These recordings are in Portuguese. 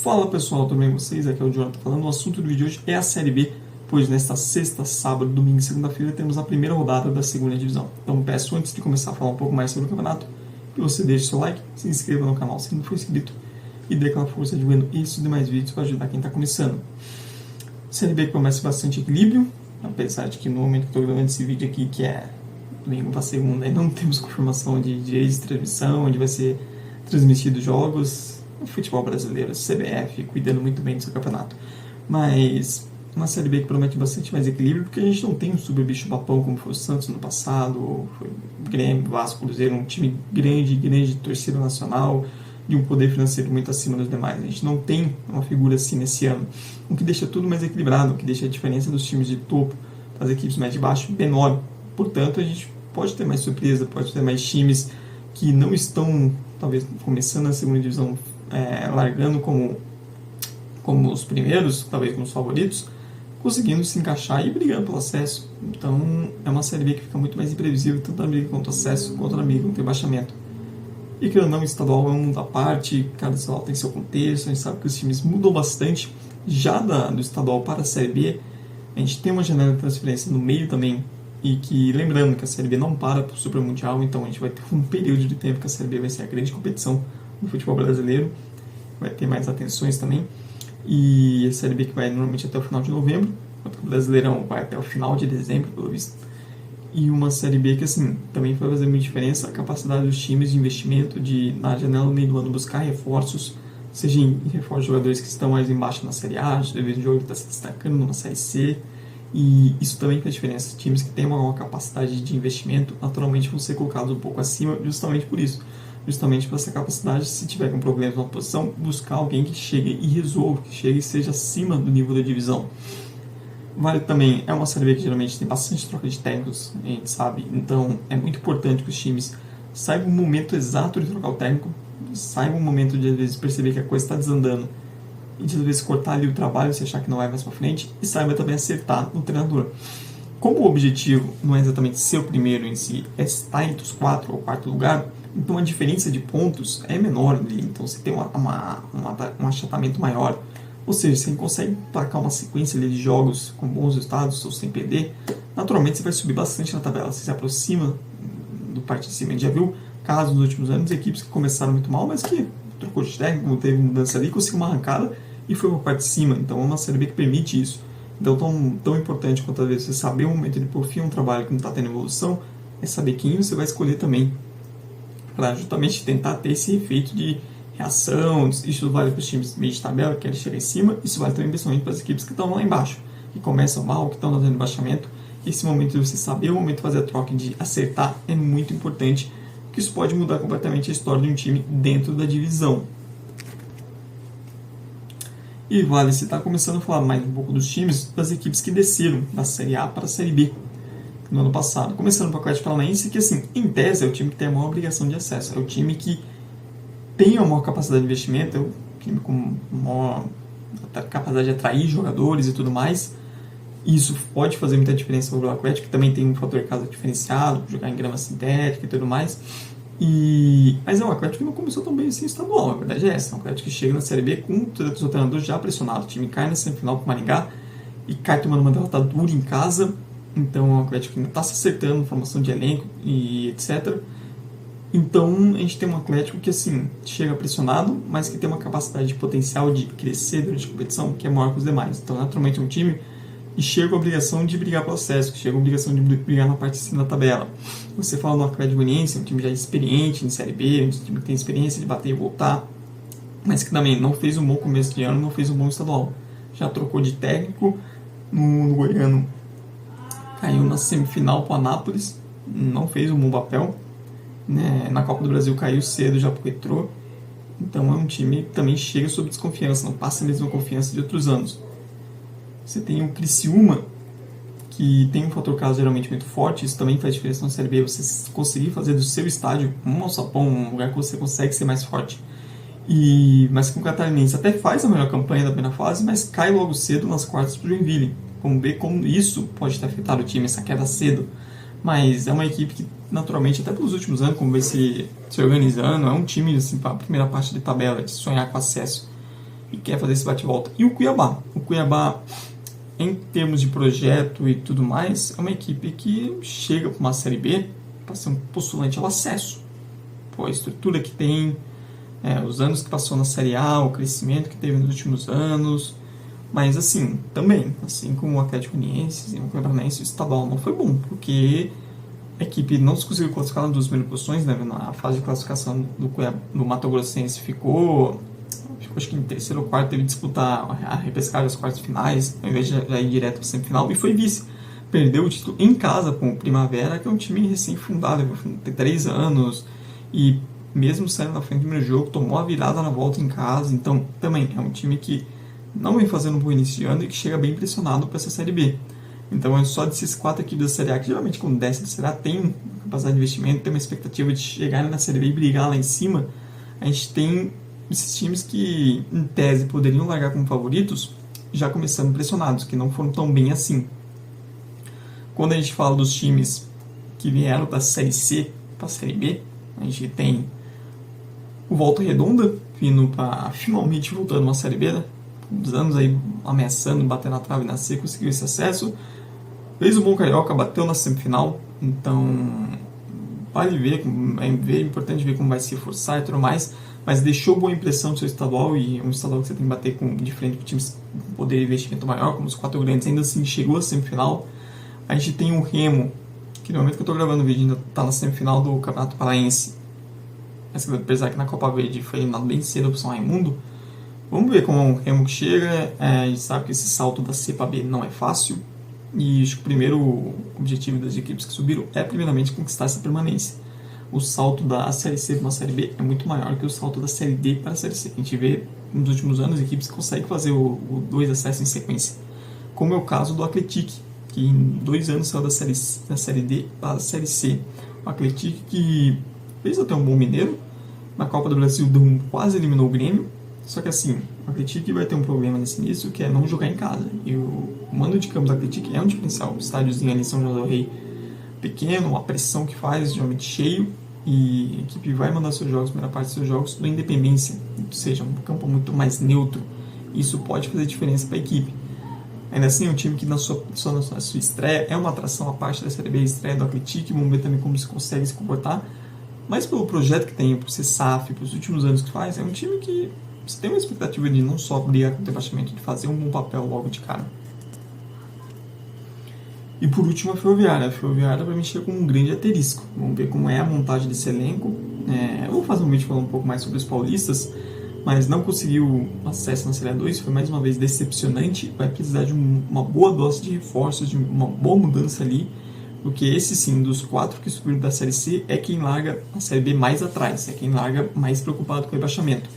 Fala pessoal, tudo bem com vocês? Aqui é o Jonathan falando. O assunto do vídeo de hoje é a Série B, pois nesta sexta, sábado, domingo e segunda-feira temos a primeira rodada da segunda divisão. Então peço, antes de começar a falar um pouco mais sobre o campeonato, que você deixe seu like, se inscreva no canal se não for inscrito e dê aquela força divulgando isso e demais vídeos para ajudar quem está começando. Série B que começa bastante equilíbrio, apesar de que no momento que estou gravando esse vídeo aqui, que é domingo para segunda, não temos confirmação de direitos de transmissão, onde vai ser transmitido jogos. O futebol brasileiro, CBF, cuidando muito bem do seu campeonato. Mas uma Série B que promete bastante mais equilíbrio, porque a gente não tem um super bicho papão como foi o Santos no passado, foi o Grêmio, Vasco, Cruzeiro, um time grande de torcida nacional, de um poder financeiro muito acima dos demais. A gente não tem uma figura assim nesse ano, o que deixa tudo mais equilibrado, o que deixa a diferença dos times de topo, das equipes mais de baixo, menor. Portanto, a gente pode ter mais surpresa, pode ter mais times que não estão, talvez, começando a segunda divisão, largando como os primeiros, talvez como os favoritos, conseguindo se encaixar e brigando pelo acesso. Então é uma Série B que fica muito mais imprevisível, tanto na briga contra o acesso, quanto na briga contra o rebaixamento. E que não, o estadual é um mundo à parte, cada estadual tem seu contexto, a gente sabe que os times mudam bastante. Já do estadual para a Série B, a gente tem uma janela de transferência no meio também, e que, lembrando que a Série B não para para o Super Mundial, então a gente vai ter um período de tempo que a Série B vai ser a grande competição no futebol brasileiro, vai ter mais atenções também, e a Série B que vai normalmente até o final de novembro, enquanto que o Brasileirão vai até o final de dezembro, pelo visto. E uma Série B que, assim, também vai fazer muita diferença a capacidade dos times de investimento, de, na janela no meio do ano, buscar reforços, seja em reforços de jogadores que estão mais embaixo na Série A, de vez em jogo que está se destacando numa Série C, e isso também faz diferença. Times que têm uma capacidade de investimento, naturalmente vão ser colocados um pouco acima, justamente por isso. Justamente por essa capacidade, se tiver com problemas numa posição, buscar alguém que chegue e resolva, que chegue e seja acima do nível da divisão. Vale também, é uma Série B que geralmente tem bastante troca de técnicos, a gente sabe, então é muito importante que os times saibam o momento exato de trocar o técnico, saibam o momento de às vezes perceber que a coisa está desandando e de às vezes cortar ali o trabalho se achar que não vai mais para frente, e saiba também acertar no treinador. Como o objetivo não é exatamente ser o primeiro em si, é estar entre os 4 ou 4º lugar, então a diferença de pontos é menor ali, então você tem um achatamento maior, ou seja, você consegue placar uma sequência ali de jogos com bons resultados ou sem perder, naturalmente você vai subir bastante na tabela, você se aproxima do parte de cima. A gente já viu casos nos últimos anos de equipes que começaram muito mal, mas que trocou de técnico, teve mudança ali, conseguiu uma arrancada e foi para a parte de cima. Então é uma Série B que permite isso. Então tão importante quanto às vezes você saber o momento de pôr fim a um trabalho que não está tendo evolução, é saber quem você vai escolher também, para justamente tentar ter esse efeito de reação. Isso vale para os times meio de tabela que querem chegar em cima, isso vale também principalmente para as equipes que estão lá embaixo, que começam mal, que estão fazendo rebaixamento. Esse momento de você saber o momento de fazer a troca, de acertar, é muito importante, porque isso pode mudar completamente a história de um time dentro da divisão. E vale citar, começando a falar mais um pouco dos times, das equipes que desceram da Série A para a Série B no ano passado. Começando com o Atlético Paranaense, que, assim, em tese é o time que tem a maior obrigação de acesso, é o time que tem a maior capacidade de investimento, é o time com maior capacidade de atrair jogadores e tudo mais. Isso pode fazer muita diferença sobre o Atlético, que também tem um fator casa diferenciado, jogar em grama sintética e tudo mais. Mas é um Atlético que não começou tão bem assim estadual, a verdade é essa. É um Atlético que chega na Série B com o seu treinador já pressionado. O time cai na semifinal com o Maringá e cai tomando uma derrota dura em casa. Então é um Atlético que ainda está se acertando, formação de elenco e etc. Então a gente tem um Atlético que, assim, chega pressionado, mas que tem uma capacidade de potencial de crescer durante a competição que é maior que os demais. Então naturalmente é um time que chega com a obrigação de brigar pelo acesso, que chega com a obrigação de brigar na parte de cima da tabela. Você fala do Atlético Goianiense, é um time já experiente em Série B, um time que tem experiência de bater e voltar, mas que também não fez um bom começo de ano, não fez um bom estadual. Já trocou de técnico no Goiano, caiu na semifinal para o Anápolis, não fez um bom papel, né? Na Copa do Brasil caiu cedo já para o Retrô, então é um time que também chega sob desconfiança, não passa a mesma confiança de outros anos. Você tem o Criciúma, que tem um fator casa geralmente muito forte, isso também faz diferença na Série B, você conseguir fazer do seu estádio um alçapão, um lugar que você consegue ser mais forte. Mas que o Catarinense até faz a melhor campanha da primeira fase, mas cai logo cedo nas quartas para o Joinville. Vamos ver como isso pode ter afetado o time, essa queda cedo. Mas é uma equipe que, naturalmente, até pelos últimos anos, como vê se organizando, é um time assim, para a primeira parte de tabela, de sonhar com acesso. e quer fazer esse bate-volta. E o Cuiabá. O Cuiabá, em termos de projeto e tudo mais, é uma equipe que chega para uma Série B para ser um postulante ao acesso. Pô, a estrutura que tem, os anos que passou na Série A, o crescimento que teve nos últimos anos. Mas assim, também, assim como o Atlético Goianiense e o Cleverense, o estadual não foi bom, porque a equipe não se conseguiu classificar nas duas primeiras posições, né? Na fase de classificação do Mato Grossense ficou acho que em terceiro ou quarto, teve que disputar a repescagem das quartas finais, ao invés de já ir direto para a semifinal, e foi vice. Perdeu o título em casa com o Primavera, que é um time recém-fundado, tem 3 anos, e mesmo saindo na frente do primeiro jogo, tomou a virada na volta em casa, então também é um time que não vem fazendo um bom início de ano e que chega bem pressionado para essa Série B. Então é só desses 4 equipes da Série A, que geralmente quando desce da Série A tem capacidade de investimento, tem uma expectativa de chegar na Série B e brigar lá em cima, a gente tem esses times que, em tese, poderiam largar como favoritos, já começando pressionados, que não foram tão bem assim. Quando a gente fala dos times que vieram da Série C para a Série B, a gente tem o Volta Redonda, vindo para finalmente voltando uma Série B, né? Uns anos aí ameaçando, bater na trave e na C, conseguiu esse acesso. Fez o Bom Carioca, bateu na semifinal, então vale ver, é importante ver como vai se forçar e tudo mais, mas deixou boa impressão do seu estadual, e um estadual que você tem que bater de frente com times com poder de investimento maior, como os 4 grandes, ainda assim chegou à semifinal. A gente tem o Remo, que no momento que eu estou gravando o vídeo ainda está na semifinal do Campeonato Paraense, mas apesar que na Copa Verde foi eliminado bem cedo para o São Raimundo. Vamos ver como é o Remo que chega. A gente sabe que esse salto da C para B não é fácil, e acho que o primeiro objetivo das equipes que subiram é primeiramente conquistar essa permanência. O salto da Série C para uma Série B é muito maior que o salto da Série D para a Série C. A gente vê nos últimos anos equipes que conseguem fazer o 2 acessos em sequência, como é o caso do Atlético, que em 2 anos saiu da Série D para a Série C. O Atlético que fez até um bom mineiro, na Copa do Brasil quase eliminou o Grêmio, só que assim, o Atlético vai ter um problema nesse início, que é não jogar em casa. E o mando de campo do Atlético é um diferencial. O estádiozinho ali em São João del Rei pequeno, a pressão que faz, geralmente cheio, e a equipe vai mandar seus jogos, a primeira parte dos seus jogos, do Independência, ou seja, um campo muito mais neutro. Isso pode fazer diferença para a equipe. Ainda assim, é um time que na sua estreia é uma atração à parte da Série B, a estreia do Atlético, vamos ver também como se consegue se comportar, mas pelo projeto que tem, por ser SAF, pelos últimos anos que faz, é um time que você tem uma expectativa de não só brigar com o rebaixamento, de fazer um bom papel logo de cara. E por último, a Ferroviária. A Ferroviária para mim chega com um grande asterisco. Vamos ver como é a montagem desse elenco. Eu vou fazer um vídeo falando um pouco mais sobre os paulistas, mas não conseguiu acesso na Série A2, foi mais uma vez decepcionante. Vai precisar de uma boa dose de reforços, de uma boa mudança ali, porque esse sim, dos 4 que subiram da Série C, é quem larga a Série B mais atrás, é quem larga mais preocupado com o rebaixamento.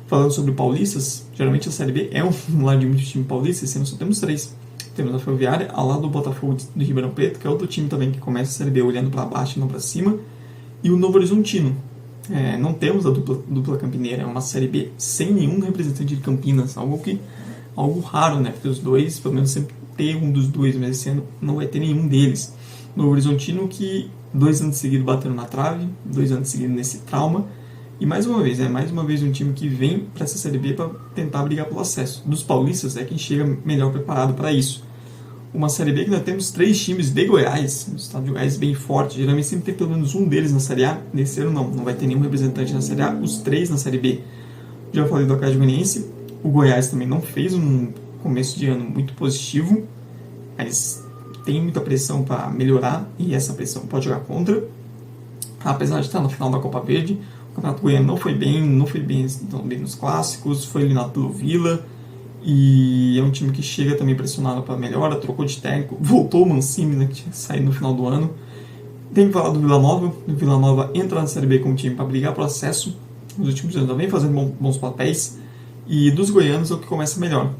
Falando sobre paulistas, geralmente a Série B é um lar de muitos times paulistas, sendo só temos 3. Temos a Ferroviária, ao lado do Botafogo de Ribeirão Preto, que é outro time também que começa a Série B olhando para baixo e não para cima, e o Novo Horizontino. Não temos a dupla campineira, é uma Série B sem nenhum representante de Campinas, algo raro, né? Porque os dois, pelo menos sempre tem um dos dois, mas esse ano não vai ter nenhum deles. Novo Horizontino que 2 anos seguidos batendo na trave, 2 anos seguidos nesse trauma, e mais uma vez um time que vem para essa Série B para tentar brigar pelo acesso. Dos paulistas é quem chega melhor preparado para isso. Uma Série B que nós temos 3 times de Goiás, um estado de Goiás bem forte, geralmente sempre tem pelo menos um deles na Série A, nesse ano não vai ter nenhum representante na Série A, os 3 na Série B. Já falei do Atlético Goianiense, o Goiás também não fez um começo de ano muito positivo, mas tem muita pressão para melhorar, e essa pressão pode jogar contra, apesar de estar no final da Copa Verde. O Campeonato Goiano não foi bem nos clássicos, foi eliminado pelo Vila, e é um time que chega também pressionado para melhora, trocou de técnico, voltou o Mancini, né, que tinha saído no final do ano. Tem que falar do Vila Nova. O Vila Nova entra na Série B como time para brigar por acesso, nos últimos anos também fazendo bons papéis, e dos goianos é o que começa melhor.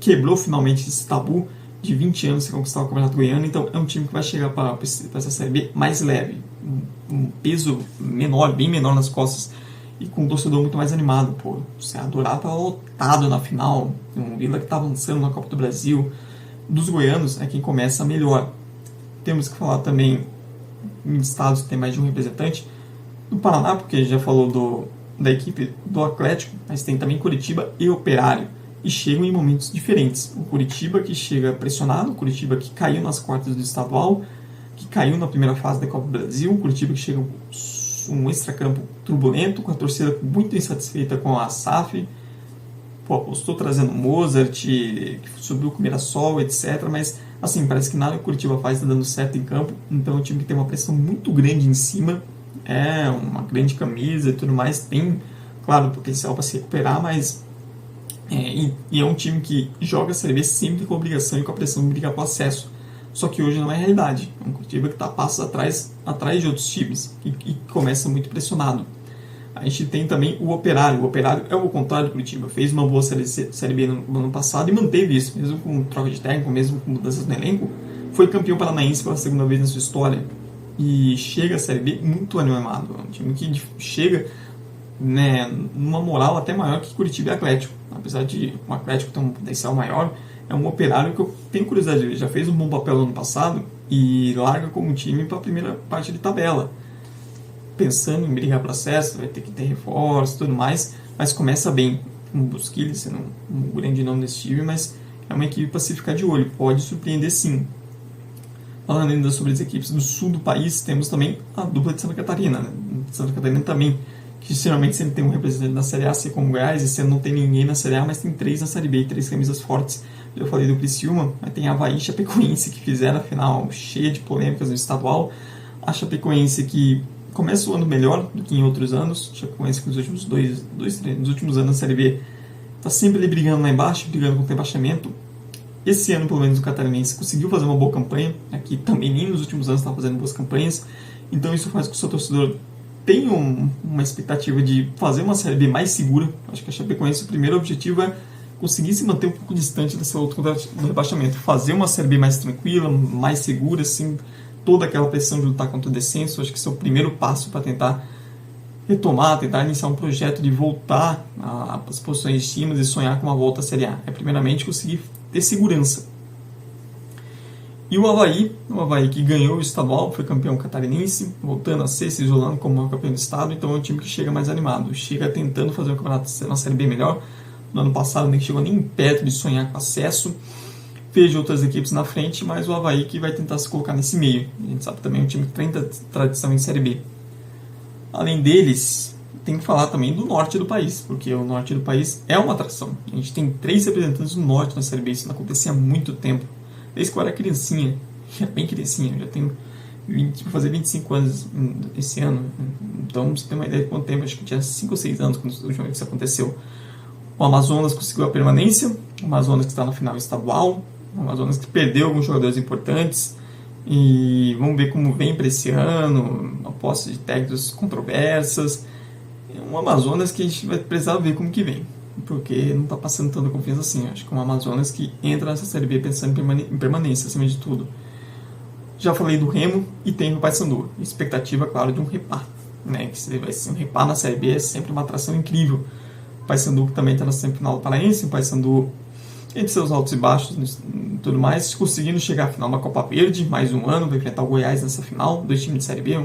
Quebrou finalmente esse tabu de 20 anos sem conquistar o Campeonato Goiano, então é um time que vai chegar para essa Série B mais leve, um peso menor, bem menor nas costas, e com um torcedor muito mais animado. O Serra Dourado estava lotado na final, um Vila que está avançando na Copa do Brasil. Dos goianos é quem começa melhor. Temos que falar também em estados que tem mais de um representante. Do Paraná, porque já falou da equipe do Atlético, mas tem também Curitiba e Operário, e chegam em momentos diferentes. O Curitiba que chega pressionado, o Curitiba que caiu nas quartas do estadual, que caiu na primeira fase da Copa do Brasil, o Curitiba que chega um extracampo turbulento, com a torcida muito insatisfeita com a SAF, apostou trazendo Mozart, que subiu com o Mirassol, etc. Mas, assim, parece que nada que o Curitiba faz está dando certo em campo. Então, é um time que tem uma pressão muito grande em cima. É uma grande camisa e tudo mais. Tem, claro, potencial para se recuperar, mas... E é um time que joga a Série B sempre com a obrigação e com a pressão de brigar para o acesso. Só que hoje não é a realidade. É um Curitiba que está passos atrás de outros times e começa muito pressionado. A gente tem também o Operário. O Operário é o contrário do Curitiba. Fez uma boa Série B no ano passado e manteve isso, mesmo com troca de técnico, mesmo com mudanças no elenco. Foi campeão paranaense pela segunda vez na sua história. E chega a Série B muito animado. É um time que chega, né, numa moral até maior que Curitiba e Atlético. Apesar de o Atlético ter um potencial maior, é um Operário que eu tenho curiosidade de ver. Já fez um bom papel no ano passado e larga como time para a primeira parte de tabela. Pensando em brigar para acesso, vai ter que ter reforço e tudo mais, mas começa bem. O Busquilha sendo um grande nome desse time, mas é uma equipe para se ficar de olho, pode surpreender sim. Falando ainda sobre as equipes do sul do país, temos também a dupla de Santa Catarina. Né? Santa Catarina também, que geralmente sempre tem um representante na Série A, assim como o Goiás, esse ano não tem ninguém na Série A, mas tem 3 na Série B, 3 camisas fortes. Eu falei do Criciúma, mas tem a Avaí e Chapecoense, que fizeram a final cheia de polêmicas no estadual. A Chapecoense que começa o ano melhor do que em outros anos. Chapecoense que nos últimos anos na Série B está sempre ali brigando lá embaixo, brigando contra o rebaixamento. Esse ano, pelo menos, o Catarinense conseguiu fazer uma boa campanha. Aqui também nem nos últimos anos estava fazendo boas campanhas. Então isso faz com que o seu torcedor tenha uma expectativa de fazer uma Série B mais segura. Acho que a Chapecoense, o primeiro objetivo é conseguir se manter um pouco distante dessa outra do rebaixamento. Fazer uma Série B mais tranquila, mais segura, sem toda aquela pressão de lutar contra o descenso. Acho que esse é o primeiro passo para tentar retomar, tentar iniciar um projeto de voltar às posições de cima e sonhar com uma volta à Série A. É primeiramente conseguir ter segurança. E o Avaí que ganhou o estadual, foi campeão catarinense, voltando a ser, se isolando como campeão do estado, então é um time que chega mais animado, chega tentando fazer um campeonato, uma Série B melhor. No ano passado nem chegou nem perto de sonhar com acesso, fez outras equipes na frente, mas o Avaí que vai tentar se colocar nesse meio. A gente sabe também é um time que tem tradição em Série B. Além deles, tem que falar também do norte do país, porque o norte do país é uma atração. A gente tem 3 representantes do norte na Série B, isso não acontecia há muito tempo. Desde que eu era criancinha, bem criancinha, eu já tenho vou fazer 25 anos esse ano, então você tem uma ideia de quanto tempo, acho que tinha 5 ou 6 anos quando a última vez que isso aconteceu. O Amazonas conseguiu a permanência, o Amazonas que está na final estadual, o Amazonas que perdeu alguns jogadores importantes, e vamos ver como vem para esse ano, a posse de técnicos controversas. É um Amazonas que a gente vai precisar ver como que vem, porque não está passando tanta confiança assim. Acho que é um Amazonas que entra nessa Série B pensando em permanência acima de tudo. Já falei do Remo e tem o Paysandu. Expectativa, claro, de um repá, né? Que vai ser um repá na Série B, é sempre uma atração incrível. O Paysandu que também está na semifinal do Paraense, o Paysandu entre seus altos e baixos e tudo mais, conseguindo chegar à final da Copa Verde, mais um ano, vai enfrentar o Goiás nessa final, 2 times de Série B,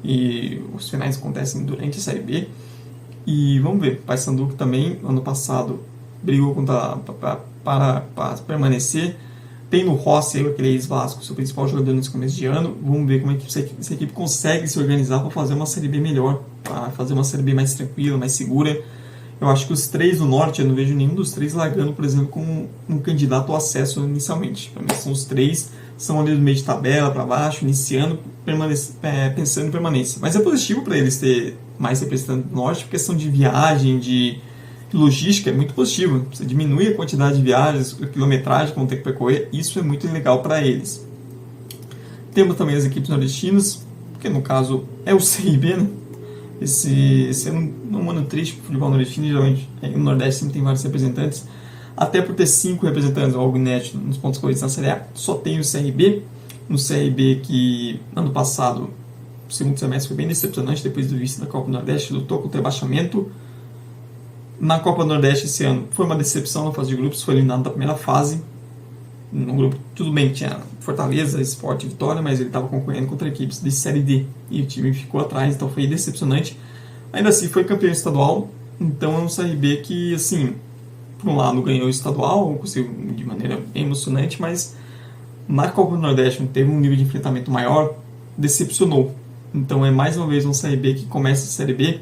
e os finais acontecem durante a Série B. E vamos ver, o Paysandu que também, ano passado, brigou para permanecer. Tem no Rossi, aquele ex-Vasco, seu principal jogador nesse começo de ano. Vamos ver como é que essa equipe consegue se organizar para fazer uma Série B melhor, para fazer uma Série B mais tranquila, mais segura. Eu acho que os 3 do Norte, eu não vejo nenhum dos 3 largando, por exemplo, como um candidato ao acesso inicialmente. Para mim, são os 3, são ali do meio de tabela, para baixo, iniciando, pensando em permanência. Mas é positivo para eles ter mais representantes do Norte, por questão de viagem, de logística, é muito positivo. Você diminui a quantidade de viagens, a quilometragem que vão ter que percorrer, isso é muito legal para eles. Temos também as equipes nordestinas, que no caso é o CRB, né? Esse é um ano triste para o futebol nordestino, geralmente no Nordeste sempre tem vários representantes, até por ter 5 representantes, algo inédito nos pontos corridos na Série A, só tem o CRB. No CRB que ano passado, o segundo semestre foi bem decepcionante, depois do vice da Copa do Nordeste, lutou contra o rebaixamento. Na Copa do Nordeste esse ano foi uma decepção na fase de grupos, foi eliminado da primeira fase. No grupo, tudo bem que tinha Fortaleza, Sport e Vitória, mas ele estava concorrendo contra equipes de Série D e o time ficou atrás, então foi decepcionante. Ainda assim, foi campeão estadual, então é um CRB que, assim, por um lado ganhou o estadual, conseguiu de maneira bem emocionante, mas na Copa do Nordeste, onde teve um nível de enfrentamento maior, decepcionou. Então é mais uma vez um CRB que começa a Série B,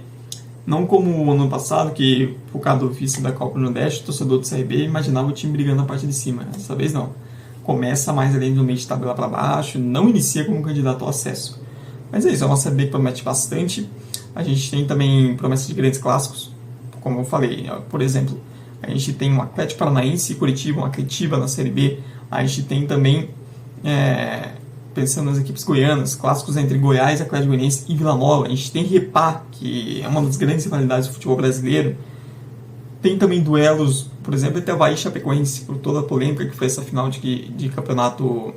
não como o ano passado, que por causa do vice da Copa do Nordeste, o torcedor do CRB imaginava o time brigando na parte de cima. Dessa vez não. Começa mais além do meio de tabela para baixo, não inicia como candidato ao acesso. Mas é isso, é uma Série B que promete bastante. A gente tem também promessas de grandes clássicos, como eu falei, por exemplo, a gente tem um Atlético Paranaense e Curitiba, uma Curitiba na Série B. A gente tem também, pensando nas equipes goianas, clássicos entre Goiás, Atlético Goianiense e Vila Nova. A gente tem Repá, que é uma das grandes rivalidades do futebol brasileiro. Tem também duelos, por exemplo, entre Avaí e Chapecoense, por toda a polêmica que foi essa final de campeonato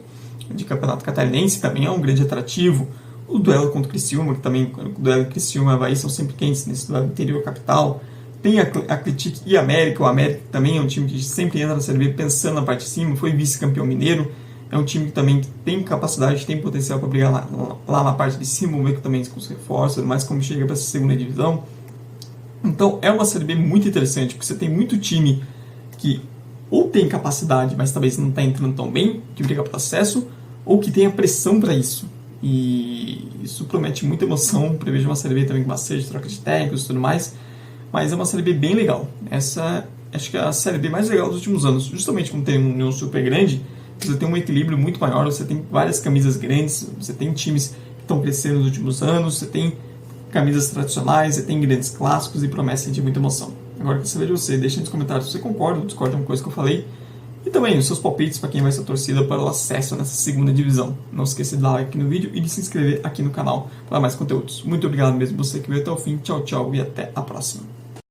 catarinense, também é um grande atrativo. O duelo contra o Criciúma, que também o duelo entre Criciúma e Avaí são sempre quentes nesse duelo interior capital. Tem Atlético e América. O América também é um time que sempre entra na Série B pensando na parte de cima, foi vice-campeão mineiro. É um time que também tem capacidade, tem potencial para brigar lá na parte de cima, vamos ver que também com os reforços, mas como chega para essa segunda divisão. Então é uma Série B muito interessante, porque você tem muito time que ou tem capacidade, mas talvez não está entrando tão bem, de brigar para o acesso, ou que tem a pressão para isso. E isso promete muita emoção. Prevejo uma Série B também com bastante troca de técnicos e tudo mais, mas é uma Série B bem legal. Essa acho que é a Série B mais legal dos últimos anos, justamente como tem uma união super grande, você tem um equilíbrio muito maior, você tem várias camisas grandes, você tem times que estão crescendo nos últimos anos, você tem camisas tradicionais, você tem grandes clássicos e promessas de muita emoção. Agora que você vê de você, deixa nos comentários se você concorda ou discorda com uma coisa que eu falei. E também os seus palpites para quem vai ser torcida para o acesso nessa segunda divisão. Não esqueça de dar like no vídeo e de se inscrever aqui no canal para mais conteúdos. Muito obrigado mesmo você que veio até o fim. Tchau, tchau e até a próxima.